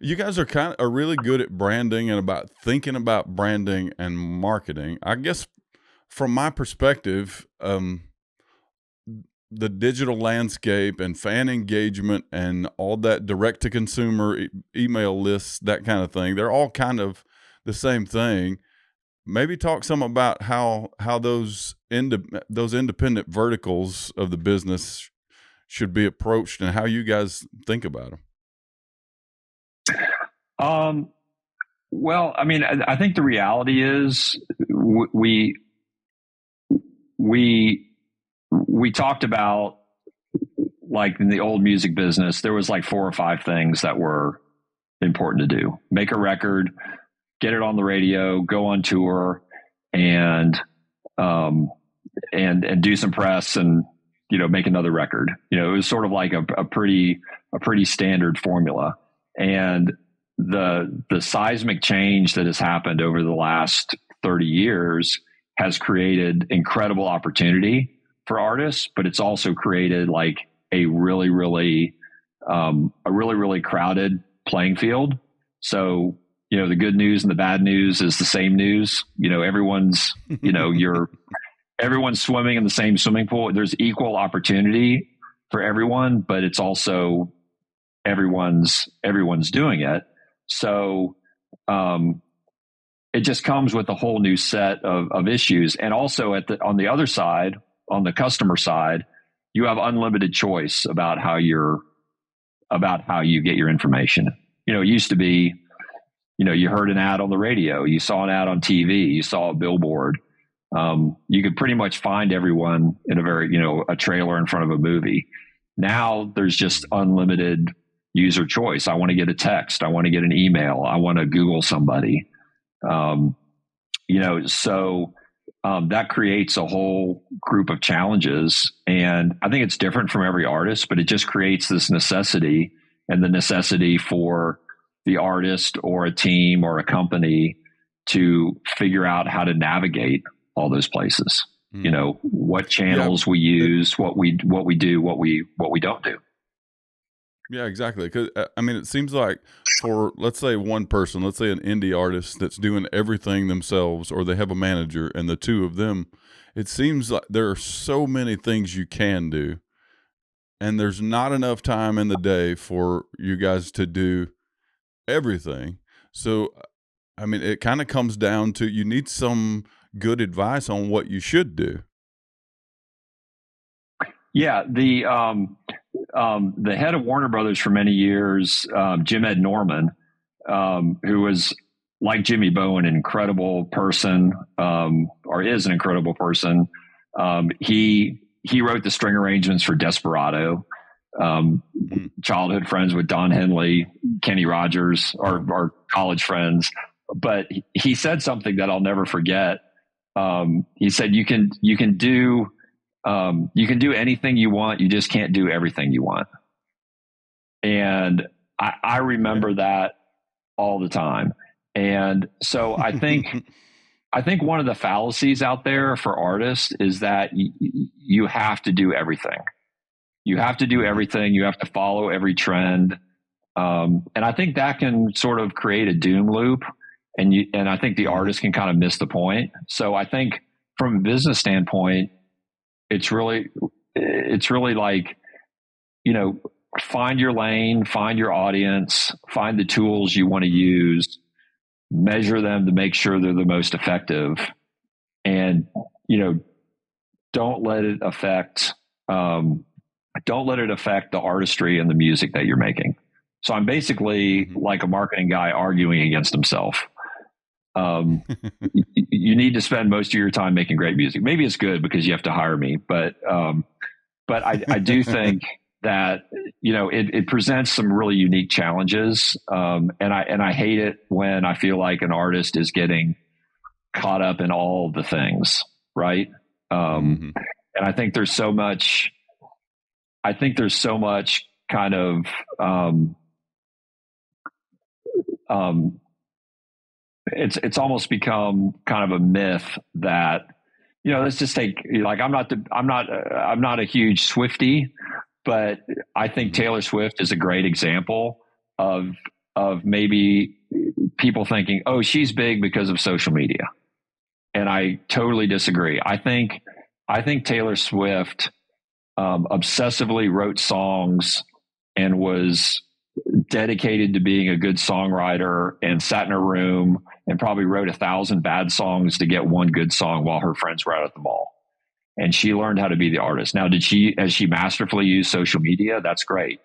You guys are really good at branding and about thinking about branding and marketing. I guess from my perspective, the digital landscape and fan engagement and all that direct to consumer email lists, that kind of thing, they're all kind of the same thing. Maybe talk some about how those independent verticals of the business should be approached and how you guys think about them. Well, I mean, I think the reality is we we talked about, like in the old music business, there was like 4 or 5 things that were important to do: make a record, get it on the radio, go on tour, and do some press, and make another record. It was sort of like a pretty standard formula. And the seismic change that has happened over the last 30 years has created incredible opportunity for artists, but it's also created like a really crowded playing field. So, the good news and the bad news is the same news. Everyone's, everyone's swimming in the same swimming pool. There's equal opportunity for everyone, but it's also everyone's doing it. So, it just comes with a whole new set of issues. And also on the other side, on the customer side, you have unlimited choice about how you get your information. It used to be, you heard an ad on the radio, you saw an ad on TV, you saw a billboard. You could pretty much find everyone in a trailer in front of a movie. Now there's just unlimited user choice. I want to get a text. I want to get an email. I want to Google somebody. That creates a whole group of challenges. And I think it's different from every artist, but it just creates this necessity, and the necessity for the artist or a team or a company to figure out how to navigate all those places. What channels we use, what we do, what we don't do. Yeah, exactly. Because it seems like for, let's say, one person, let's say an indie artist that's doing everything themselves, or they have a manager, and the two of them, it seems like there are so many things you can do, and there's not enough time in the day for you guys to do everything. So, it kind of comes down to, you need some good advice on what you should do. Yeah, the head of Warner Brothers for many years, Jim Ed Norman, who was, like Jimmy Bowen, an incredible person, or is an incredible person. He wrote the string arrangements for Desperado. Childhood friends with Don Henley, Kenny Rogers, our college friends. But he said something that I'll never forget. He said, "You can do anything you want. You just can't do everything you want." And I remember that all the time. And so I think one of the fallacies out there for artists is that you have to do everything. You have to do everything. You have to follow every trend. And I think that can sort of create a doom loop. And I think the artist can kind of miss the point. So I think from a business standpoint, it's really like, find your lane, find your audience, find the tools you want to use, measure them to make sure they're the most effective, and, don't let it affect the artistry and the music that you're making. So I'm basically like a marketing guy arguing against himself. You need to spend most of your time making great music. Maybe it's good because you have to hire me, but I do think that, it presents some really unique challenges. And I hate it when I feel like an artist is getting caught up in all the things. Right. And I think there's so much kind of, it's almost become kind of a myth that, let's just take, like, I'm not a huge Swiftie, but I think Taylor Swift is a great example of of maybe people thinking, oh, she's big because of social media. And I totally disagree. I think Taylor Swift obsessively wrote songs and was dedicated to being a good songwriter and sat in a room and probably wrote 1,000 bad songs to get one good song while her friends were out at the mall. And she learned how to be the artist. Now, as she masterfully used social media? That's great.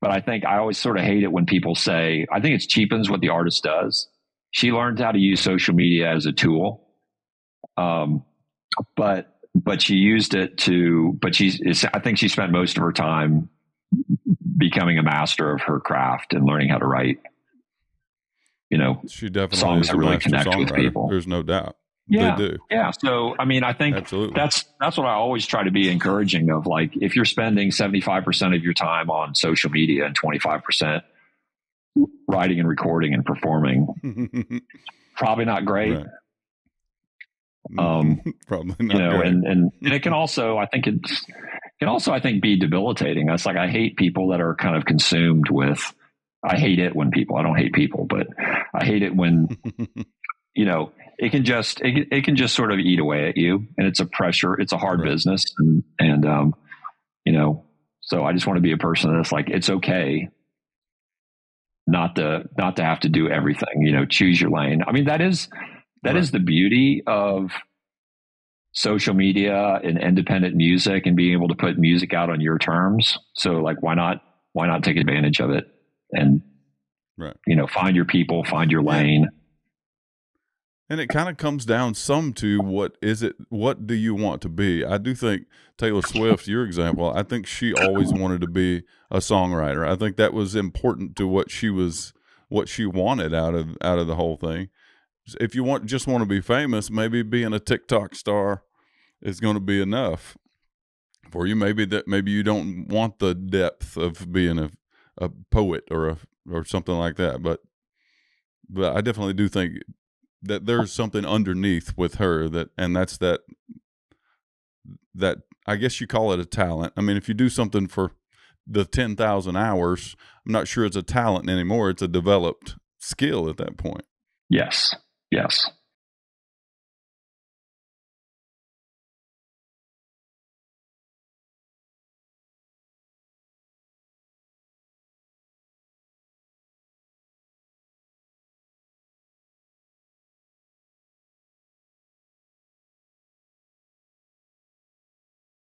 But I always sort of hate it when people say, I think it cheapens what the artist does. She learned how to use social media as a tool. But she used it I think she spent most of her time becoming a master of her craft and learning how to write, she definitely songs is a that really master connect with songwriter. people. There's no doubt. Yeah. They do. Yeah. So, I mean, I think Absolutely. that's what I always try to be encouraging of, like, if you're spending 75% of your time on social media and 25% writing and recording and performing, probably not great. Right. Probably not great. And it can also, I think be debilitating. That's like, I hate people that are kind of consumed with, I don't hate people, but I hate it when, it can just sort of eat away at you, and it's a hard business. And so I just want to be a person that's like, it's okay not to have to do everything, choose your lane. I mean, that is the beauty of social media and independent music and being able to put music out on your terms. So, like, why not take advantage of it and, find your people, find your lane. And it kind of comes down some to what do you want to be? I do think Taylor Swift, your example, I think she always wanted to be a songwriter. I think that was important to what she wanted out of the whole thing. If you just want to be famous, maybe being a TikTok star is going to be enough for you. Maybe you don't want the depth of being a poet or something like that. But I definitely do think that there's something underneath with her that's that I guess you call it a talent. I mean, if you do something for the 10,000 hours, I'm not sure it's a talent anymore. It's a developed skill at that point. Yes.